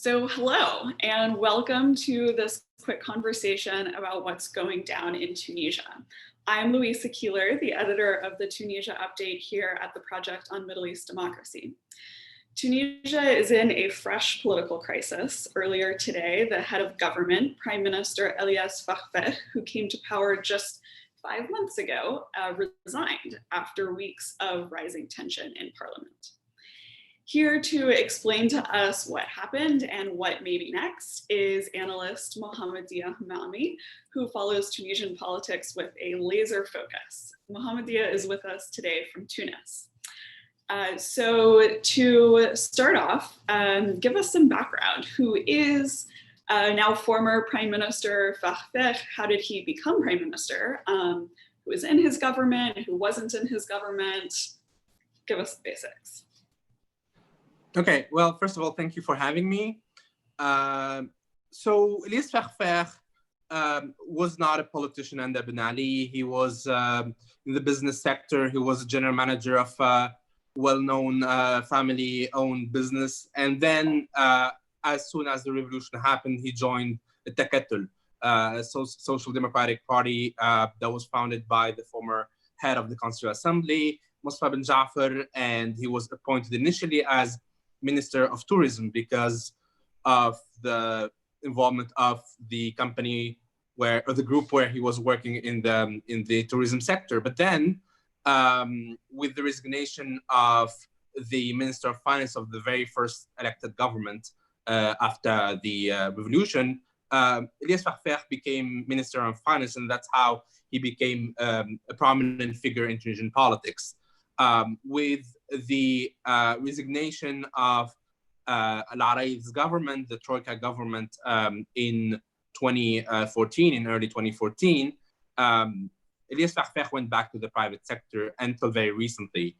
So hello and welcome to this quick conversation about what's going down in Tunisia. I'm Louisa Keeler, the editor of the Tunisia Update here at the Project on Middle East Democracy. Tunisia is in a fresh political crisis. Earlier today, the head of government, Prime Minister Elias Fakhfeh, who came to power just 5 months ago, resigned after weeks of rising tension in parliament. Here to explain to us what happened and what may be next is analyst Mohamed Dhia Hammami, who follows Tunisian politics with a laser focus. Mohamed Dhia is with us today from Tunis. So to start off, give us some background. Who is now former Prime Minister Fakhfeh? How did he become Prime Minister? Who was in his government? Who wasn't in his government? Give us the basics. Okay, well, first of all, thank you for having me. So Elias Fakhfeh was not a politician and a Ben Ali. He was in the business sector. He was a general manager of a well-known family-owned business. And then as soon as the revolution happened, he joined the Takatul, a social democratic party that was founded by the former head of the Constituent Assembly, Mustafa bin Ja'far, and he was appointed initially as Minister of Tourism because of the involvement of the company or the group where he was working in the tourism sector. But then, with the resignation of the Minister of Finance of the very first elected government after the revolution, Elias Fakhfeh became Minister of Finance, and that's how he became a prominent figure in Tunisian politics. With the resignation of Al-Araid's government, the Troika government, in 2014, in early 2014, Elias Fakhfeh went back to the private sector until very recently,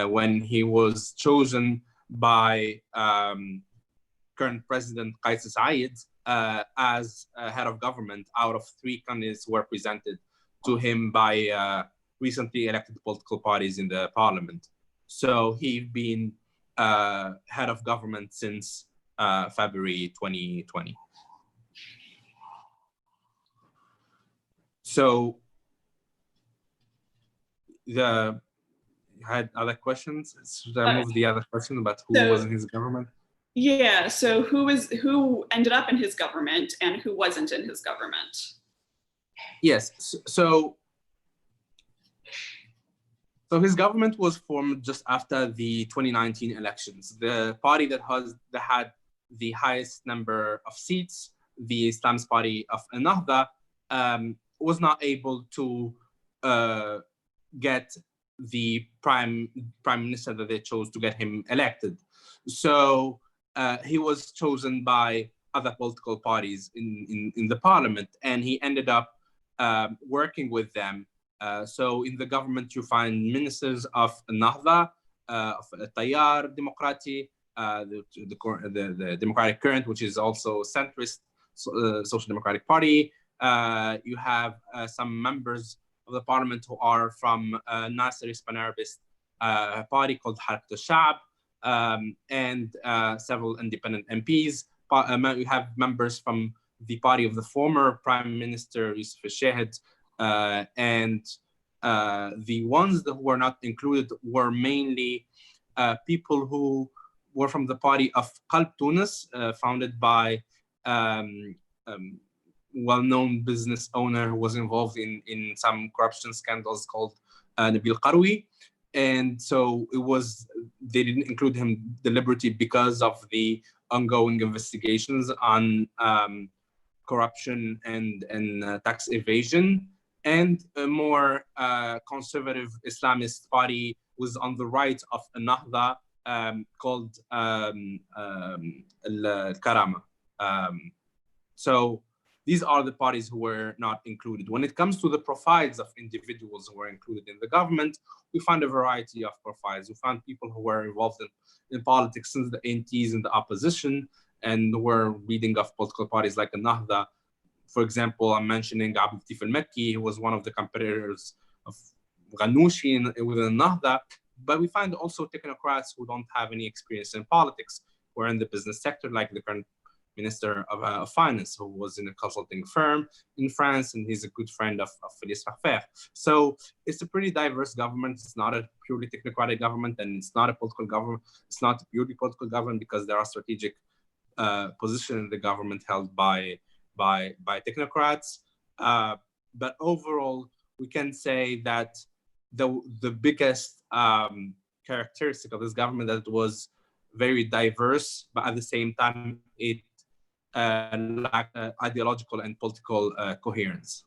when he was chosen by current President Qais Said as head of government out of 3 candidates who were presented to him by recently elected political parties in the parliament. So he's been head of government since February 2020. So you had other questions? Should I move the other question about who was in his government? Yeah, so who ended up in his government and who wasn't in his government? Yes, so his government was formed just after the 2019 elections. The party that had the highest number of seats, the Islamist party of Ennahda, was not able to get the prime minister that they chose to get him elected. So he was chosen by other political parties in the parliament, and he ended up working with them. So in the government, you find ministers of Ennahda, of Tayyar Democrati, the Democratic Current, which is also a centrist social democratic party. You have some members of the parliament who are from Nasserist Pan-Arabist party called Harakat al-Sha'b, and several independent MPs. You have members from the party of the former Prime Minister Youssef al-Shahid, and the ones that were not included were mainly people who were from the party of Qalb Tunis, founded by well-known business owner who was involved in some corruption scandals called Nabil Qaroui. And so they didn't include him deliberately because of the ongoing investigations on corruption and tax evasion. And a more conservative Islamist party was on the right of Ennahda, called Al-Karama. So these are the parties who were not included. When it comes to the profiles of individuals who were included in the government, we found a variety of profiles. We found people who were involved in politics since the 80s in the opposition, and were leading of political parties like Ennahda. For example, I'm mentioning Abdel Latif al-Makki, who was one of the competitors of Ghannouchi within Ennahda. But we find also technocrats who don't have any experience in politics, who are in the business sector, like the current Minister of Finance, who was in a consulting firm in France, and he's a good friend of Félix Farfer. So it's a pretty diverse government. It's not a purely technocratic government, and it's not a political government. It's not a purely political government because there are strategic positions in the government held by technocrats. But overall, we can say that the biggest characteristic of this government that it was very diverse, but at the same time it lacked ideological and political coherence.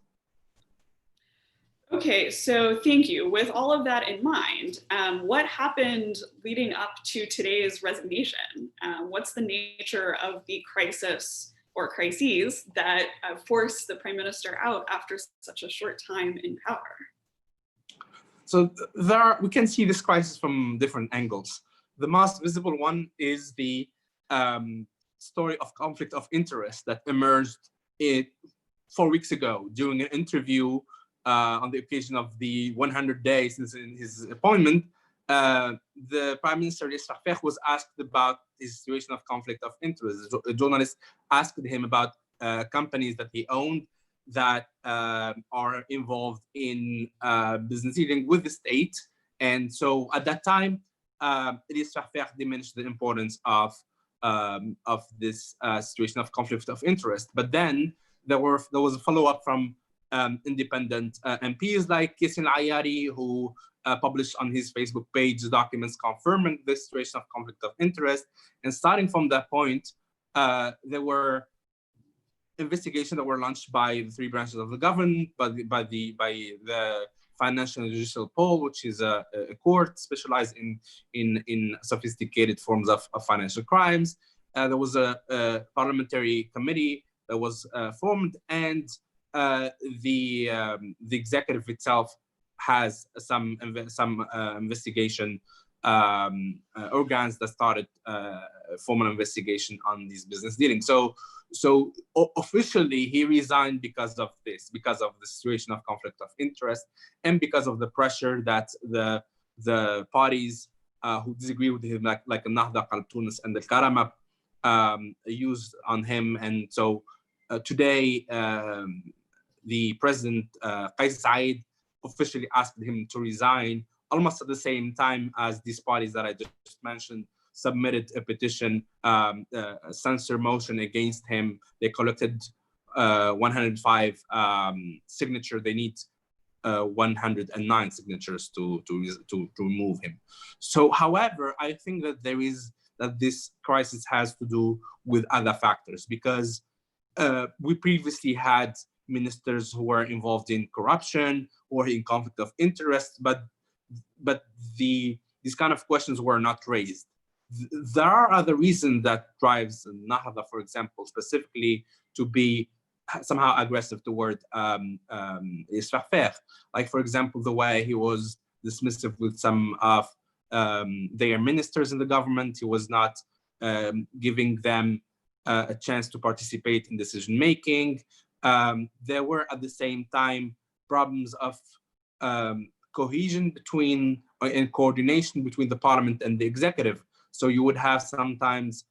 Okay, so thank you. With all of that in mind, what happened leading up to today's resignation? What's the nature of the crisis or crises that forced the Prime Minister out after such a short time in power? So we can see this crisis from different angles. The most visible one is the story of conflict of interest that emerged 4 weeks ago during an interview on the occasion of the 100 days since his appointment. The Prime Minister was asked about his situation of conflict of interest. A journalist asked him about companies that he owned that are involved in business dealing with the state. And so at that time, Elias Farfer diminished the importance of this situation of conflict of interest. But then there was a follow-up from independent MPs like Yassine Al-Ayari, who published on his Facebook page documents confirming the situation of conflict of interest. And starting from that point, there were investigations that were launched by the three branches of the government, by the Financial and Judicial Poll, which is a court specialized in sophisticated forms of financial crimes. There was a parliamentary committee that was formed, and the executive itself has some investigation organs that started formal investigation on these business dealings. So officially, he resigned because of this, because of the situation of conflict of interest, and because of the pressure that the parties who disagree with him, like Nahda, Qalb Tunis, and the Karama, used on him. And so today, the president, Qais Said, officially asked him to resign almost at the same time as these parties that I just mentioned submitted a petition, a censor motion against him. They collected 105 signatures. They need 109 signatures to remove him. So, however, I think that this crisis has to do with other factors, because we previously had ministers who were involved in corruption or in conflict of interest, but these kind of questions were not raised. There are other reasons that drives Nahda, for example, specifically to be somehow aggressive toward Elias Farfer. Like, for example, the way he was dismissive with some of their ministers in the government. He was not giving them a chance to participate in decision making. There were at the same time problems of cohesion between and coordination between the parliament and the executive. So you would have sometimes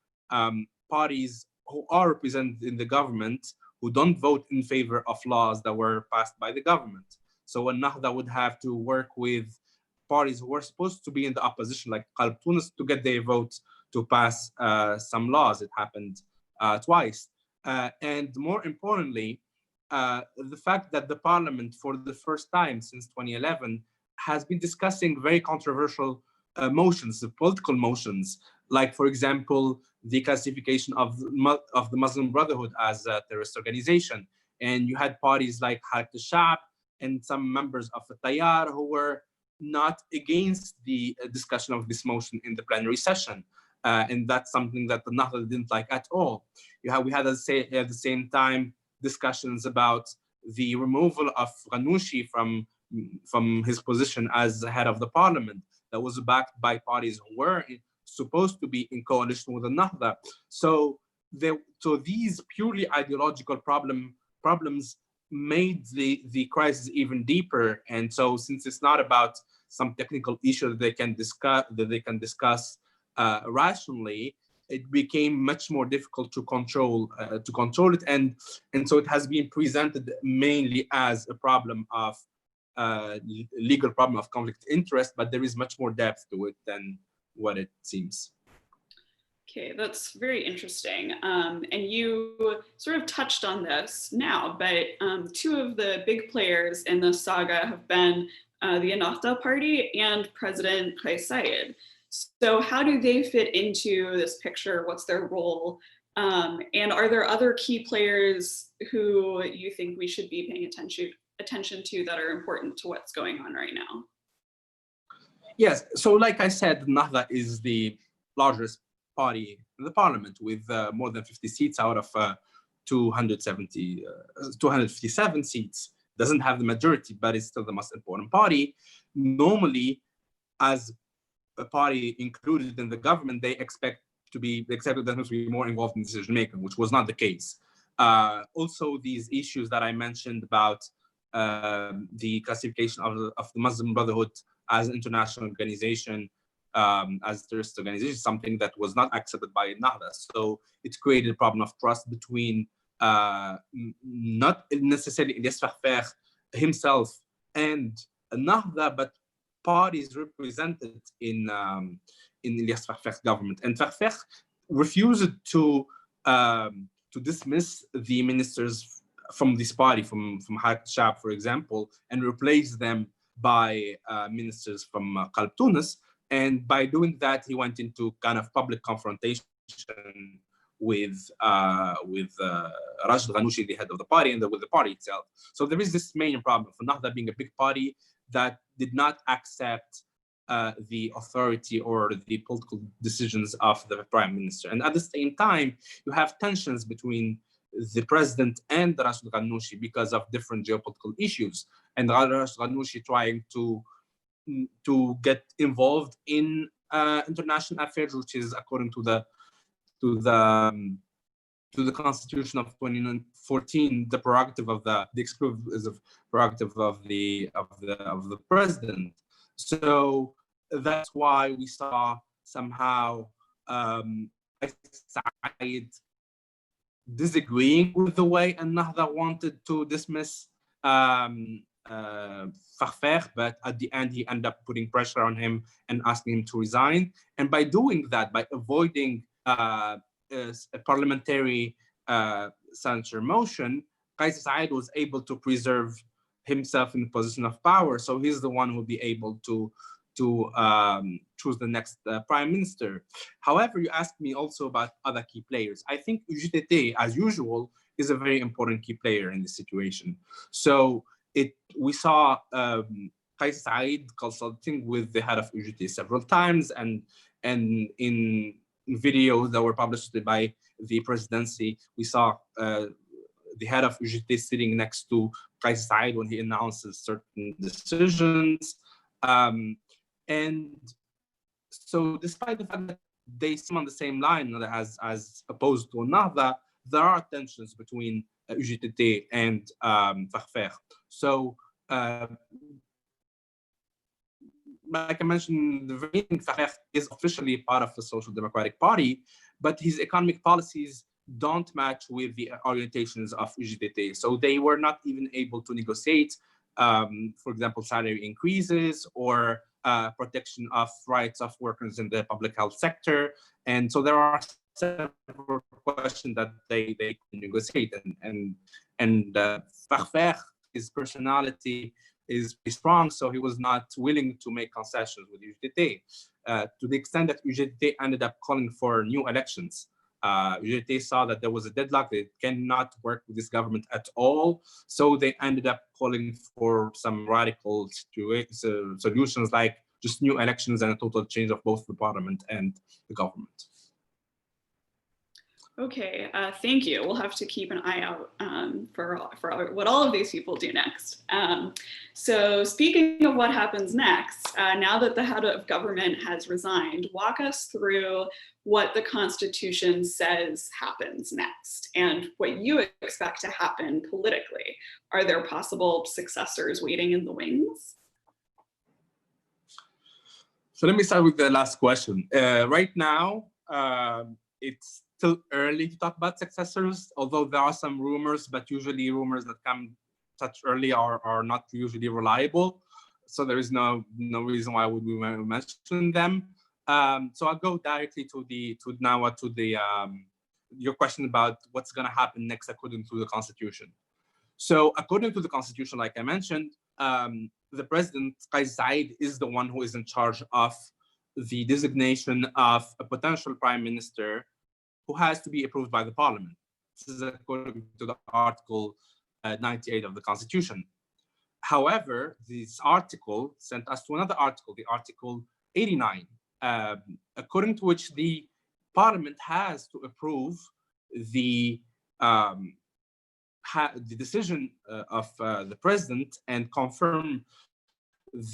parties who are represented in the government who don't vote in favor of laws that were passed by the government. So Nahda would have to work with parties who were supposed to be in the opposition, like Qalb Tunis, to get their votes to pass some laws. It happened twice. And more importantly, the fact that the parliament, for the first time since 2011, has been discussing very controversial motions, political motions, like, for example, the classification of the Muslim Brotherhood as a terrorist organization. And you had parties like Harakat al-Sha'b and some members of the Tayyar who were not against the discussion of this motion in the plenary session. And that's something that the Nahda didn't like at all. We had at the same time discussions about the removal of Ghannouchi from his position as the head of the parliament that was backed by parties who were supposed to be in coalition with the Nahda. So these purely ideological problems made the crisis even deeper. And so, since it's not about some technical issue that they can discuss rationally, it became much more difficult to control it, and so it has been presented mainly as a problem of legal problem of conflict of interest, but there is much more depth to it than what it seems. Okay, that's very interesting. And you sort of touched on this now, but two of the big players in the saga have been the Ennahda Party and President Kais Saied. So how do they fit into this picture? What's their role? And are there other key players who you think we should be paying attention to that are important to what's going on right now? Yes, so like I said, Ennahda is the largest party in the parliament with more than 50 seats out of 257 seats. Doesn't have the majority, but it's still the most important party. Normally, as a party included in the government, they expect them to be more involved in decision making, which was not the case. Also, these issues that I mentioned about the classification of the Muslim Brotherhood as an international organization, as a terrorist organization, something that was not accepted by Ennahda. So it created a problem of trust between not necessarily Ilyas Farfakh himself and Ennahda, but parties represented in Ilyas Farfakh's government. And Farfakh refused to dismiss the ministers from this party, from Harakat Sha'ab, for example, and replace them by ministers from Qalb Tunis. And by doing that, he went into kind of public confrontation with Rashid Ghannouchi, the head of the party, and with the party itself. So there is this main problem for Ennahda being a big party that did not accept the authority or the political decisions of the prime minister. And at the same time, you have tensions between the president and Rashid Ghannouchi because of different geopolitical issues. And Rashid Ghannouchi trying to get involved in international affairs, which is according to the Constitution of 2014, the prerogative of the exclusive prerogative of the president. So that's why we saw somehow Said disagreeing with the way Ennahda wanted to dismiss Farfakh, but at the end he ended up putting pressure on him and asking him to resign. And by doing that, by avoiding a parliamentary censure motion, Kais Saied was able to preserve himself in the position of power. So he's the one who will be able to choose the next prime minister. However, you asked me also about other key players. I think UGTT, as usual, is a very important key player in this situation. So we saw Kais Saied consulting with the head of UGT several times, and in videos that were published by the presidency, we saw the head of UGT sitting next to Kais Saied when he announces certain decisions. And so despite the fact that they seem on the same line as opposed to Ennahda, there are tensions between UGTT and Farfakh. So like I mentioned, the Farfakh is officially part of the Social Democratic Party, but his economic policies don't match with the orientations of UGTT. So they were not even able to negotiate, for example, salary increases or protection of rights of workers in the public health sector. And so there are several questions that they can negotiate. And Farfakh, his personality is strong, so he was not willing to make concessions with UGTT, to the extent that UGTT ended up calling for new elections. UGTT saw that there was a deadlock, they cannot work with this government at all, so they ended up calling for some radical solutions like just new elections and a total change of both the parliament and the government. Okay, thank you. We'll have to keep an eye out for what all of these people do next. So speaking of what happens next, now that the head of government has resigned, walk us through what the Constitution says happens next and what you expect to happen politically. Are there possible successors waiting in the wings? So let me start with the last question. Right now, it's still early to talk about successors, although there are some rumors, but usually rumors that come such early are not usually reliable. So there is no reason why would we mention them. So I'll go directly to your question about what's going to happen next according to the Constitution. So according to the Constitution, like I mentioned, the president, Qais Said, is the one who is in charge of the designation of a potential prime minister who has to be approved by the parliament. This is according to the Article 98 of the Constitution. However, this article sent us to another article, the Article 89, according to which the parliament has to approve the decision of the president and confirm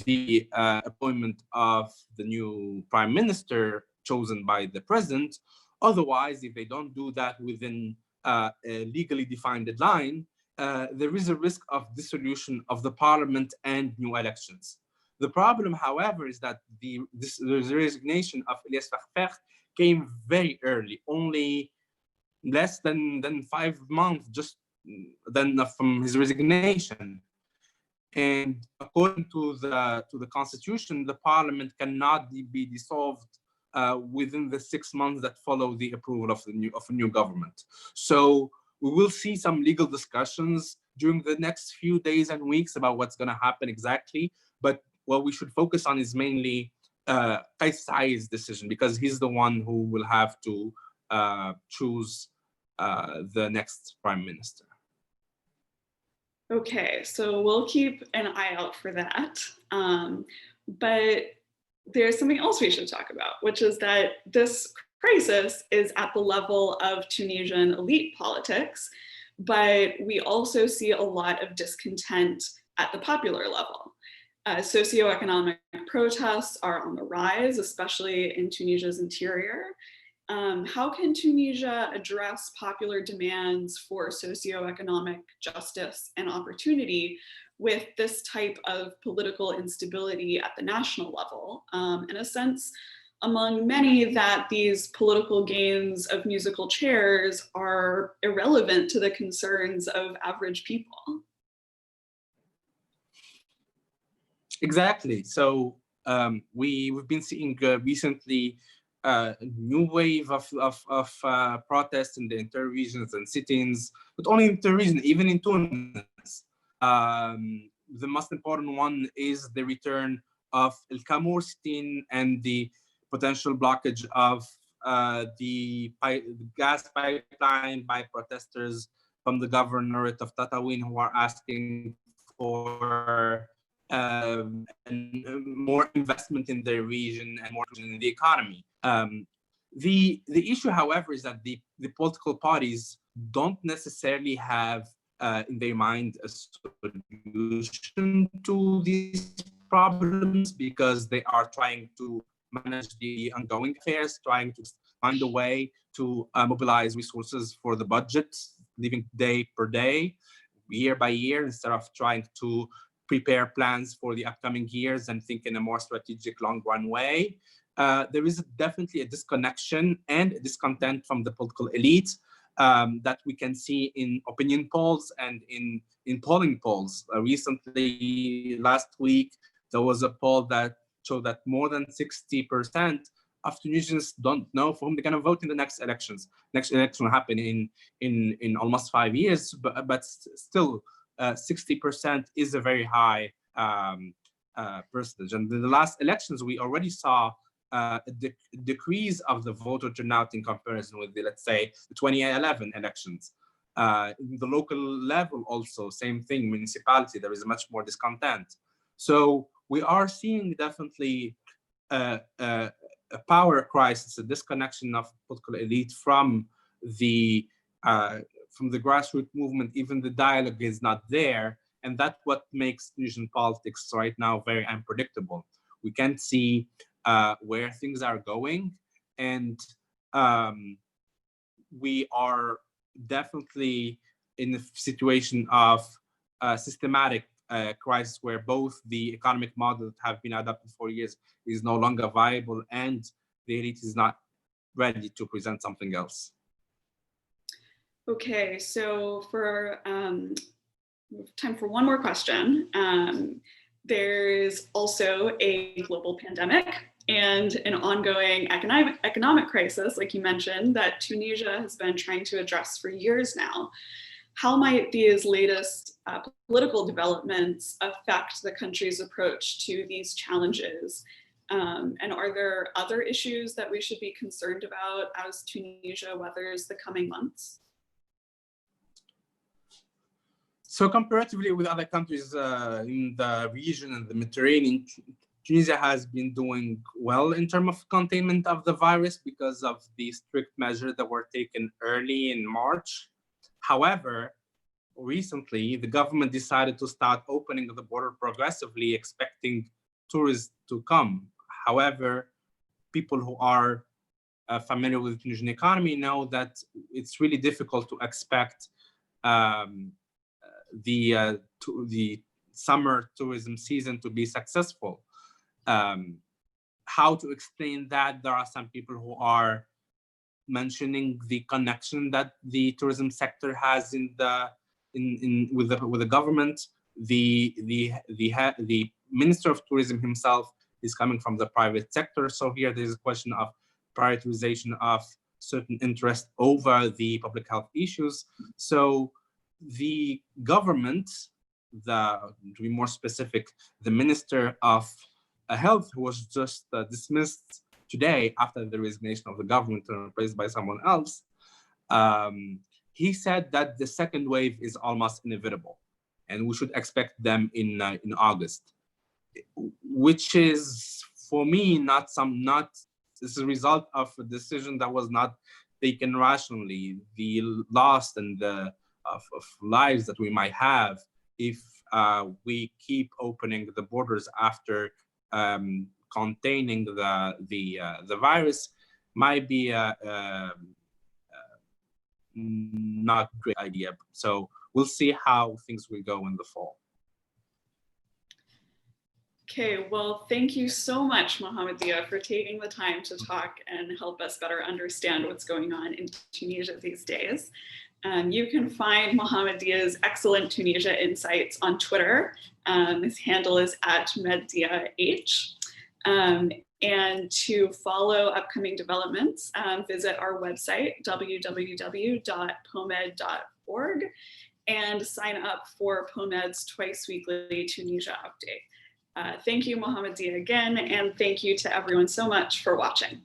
the appointment of the new prime minister chosen by the president. Otherwise, if they don't do that within a legally defined deadline, there is a risk of dissolution of the parliament and new elections. The problem, however, is that the resignation of Elias Fakhfakh came very early, only less than 5 months just then from his resignation. And according to the Constitution, the parliament cannot be dissolved within the 6 months that follow the approval of a new government. So we will see some legal discussions during the next few days and weeks about what's going to happen exactly. But what we should focus on is mainly Qais Said's decision, because he's the one who will have to choose the next prime minister. Okay, so we'll keep an eye out for that. But there's something else we should talk about, which is that this crisis is at the level of Tunisian elite politics, but we also see a lot of discontent at the popular level. Socioeconomic protests are on the rise, especially in Tunisia's interior. How can Tunisia address popular demands for socioeconomic justice and opportunity with this type of political instability at the national level? In a sense, among many, that these political games of musical chairs are irrelevant to the concerns of average people. Exactly. So we've been seeing recently a new wave of protests in the inter-regions and sit-ins, but only inter-region, even in Tunis. The most important one is the return of El Kamour sit-in and the potential blockage of the gas pipeline by protesters from the governorate of Tatooine, who are asking for more investment in their region and more in the economy. The issue, however, is that the political parties don't necessarily have in their mind a solution to these problems, because they are trying to manage the ongoing affairs, trying to find a way to mobilize resources for the budget, living day per day, year by year, instead of trying to prepare plans for the upcoming years and think in a more strategic long-run way. There is definitely a disconnection and a discontent from the political elite that we can see in opinion polls and in polling polls. Recently, last week, there was a poll that showed that more than 60% of Tunisians don't know for whom they're going to vote in the next elections. Next election will happen in almost 5 years, but still 60% is a very high percentage. And in the last elections, we already saw a decrease of the voter turnout in comparison with the, let's say, the 2011 elections. In the local level also, same thing, municipality, there is much more discontent. So we are seeing definitely a power crisis, a disconnection of political elite from the grassroots movement. Even the dialogue is not there, and that's what makes Tunisian politics right now very unpredictable. We can't see where things are going, and we are definitely in a situation of systematic crisis where both the economic model that have been adopted for years is no longer viable, and the elite is not ready to present something else. Okay, so for time for one more question. There's also a global pandemic and an ongoing economic crisis, like you mentioned, that Tunisia has been trying to address for years now. How might these latest political developments affect the country's approach to these challenges? And are there other issues that we should be concerned about as Tunisia weathers the coming months? So comparatively with other countries in the region and the Mediterranean, Tunisia has been doing well in terms of containment of the virus because of the strict measures that were taken early in March. However, recently, the government decided to start opening the border progressively, expecting tourists to come. However, people who are familiar with the Tunisian economy know that it's really difficult to expect the summer tourism season to be successful. How to explain that? There are some people who are mentioning the connection that the tourism sector has with the government. The Minister of Tourism himself is coming from the private sector. So here there's a question of prioritization of certain interests over the public health issues. So the government, to be more specific, the Minister of Health, who was just dismissed today after the resignation of the government and replaced by someone else, he said that the second wave is almost inevitable, and we should expect them in August, which is for me not as a result of a decision that was not taken rationally. The loss and of lives that we might have if we keep opening the borders after containing the virus might be not a great idea. So we'll see how things will go in the fall. Okay, well, thank you so much, Mohamed Dhia, for taking the time to talk and help us better understand what's going on in Tunisia these days. You can find Mohamed Dhia's excellent Tunisia insights on Twitter. His handle is @meddiah. And to follow upcoming developments, visit our website, www.pomed.org, and sign up for POMED's twice-weekly Tunisia update. Thank you, Mohamed Dhia, again, and thank you to everyone so much for watching.